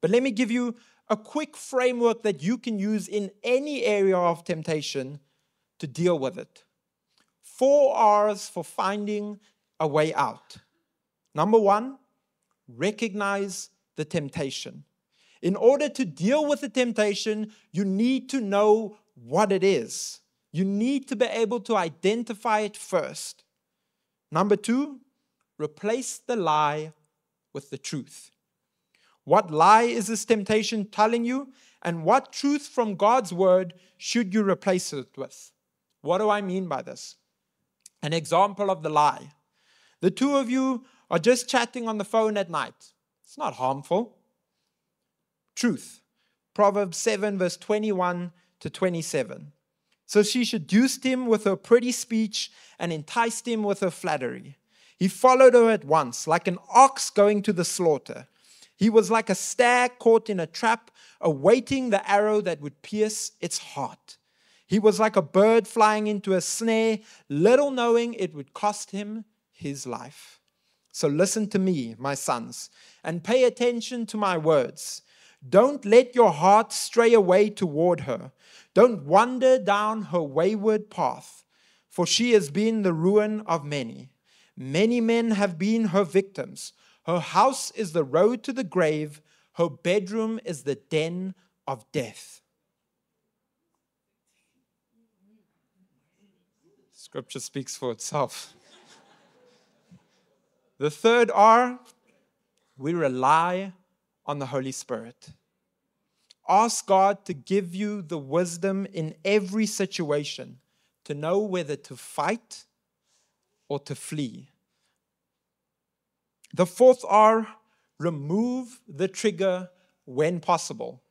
But let me give you a quick framework that you can use in any area of temptation to deal with it. 4 R's for finding a way out. Number 1, recognize the temptation. In order to deal with the temptation, you need to know what it is. You need to be able to identify it first. Number 2, replace the lie with the truth. What lie is this temptation telling you? And what truth from God's word should you replace it with? What do I mean by this? An example of the lie. The two of you are just chatting on the phone at night. It's not harmful. Truth. Proverbs 7 verse 21 to 27. So she seduced him with her pretty speech and enticed him with her flattery. He followed her at once, like an ox going to the slaughter. He was like a stag caught in a trap, awaiting the arrow that would pierce its heart. He was like a bird flying into a snare, little knowing it would cost him his life. So listen to me, my sons, and pay attention to my words. Don't let your heart stray away toward her. Don't wander down her wayward path, for she has been the ruin of many. Many men have been her victims. Her house is the road to the grave. Her bedroom is the den of death. Scripture speaks for itself. The third R, we rely on the Holy Spirit. Ask God to give you the wisdom in every situation to know whether to fight or to flee. The fourth R, remove the trigger when possible.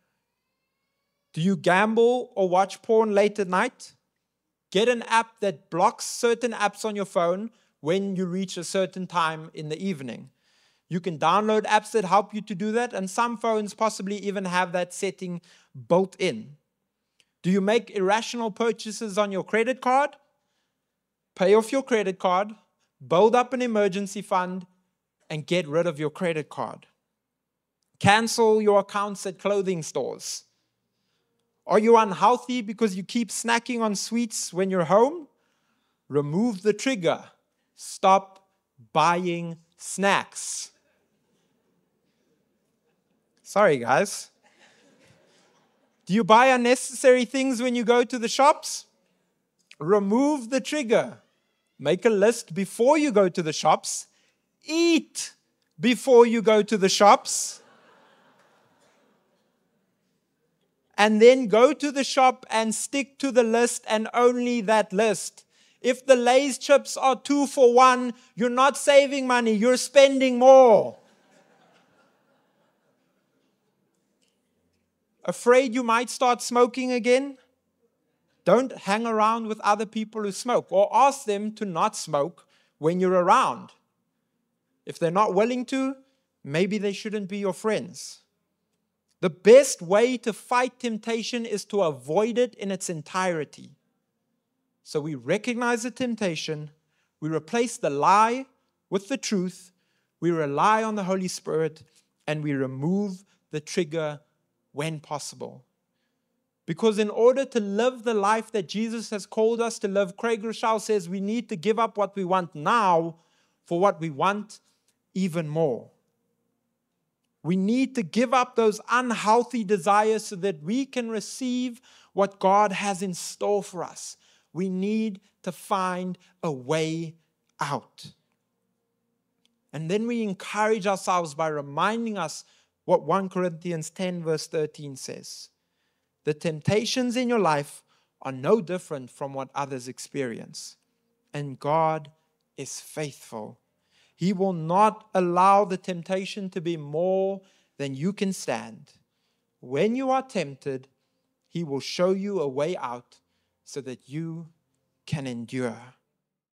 Do you gamble or watch porn late at night? Get an app that blocks certain apps on your phone when you reach a certain time in the evening. You can download apps that help you to do that, and some phones possibly even have that setting built in. Do you make irrational purchases on your credit card? Pay off your credit card, build up an emergency fund, and get rid of your credit card. Cancel your accounts at clothing stores. Are you unhealthy because you keep snacking on sweets when you're home? Remove the trigger. Stop buying snacks. Sorry, guys. Do you buy unnecessary things when you go to the shops? Remove the trigger. Make a list before you go to the shops. Eat before you go to the shops. And then go to the shop and stick to the list and only that list. If the Lay's chips are 2 for 1, you're not saving money, you're spending more. Afraid you might start smoking again? Don't hang around with other people who smoke, or ask them to not smoke when you're around. If they're not willing to, maybe they shouldn't be your friends. The best way to fight temptation is to avoid it in its entirety. So we recognize the temptation, we replace the lie with the truth, we rely on the Holy Spirit, and we remove the trigger when possible. Because in order to live the life that Jesus has called us to live, Craig Rochelle says we need to give up what we want now for what we want even more. We need to give up those unhealthy desires so that we can receive what God has in store for us. We need to find a way out. And then we encourage ourselves by reminding us what 1 Corinthians 10 verse 13 says. The temptations in your life are no different from what others experience. And God is faithful. He will not allow the temptation to be more than you can stand. When you are tempted, He will show you a way out so that you can endure.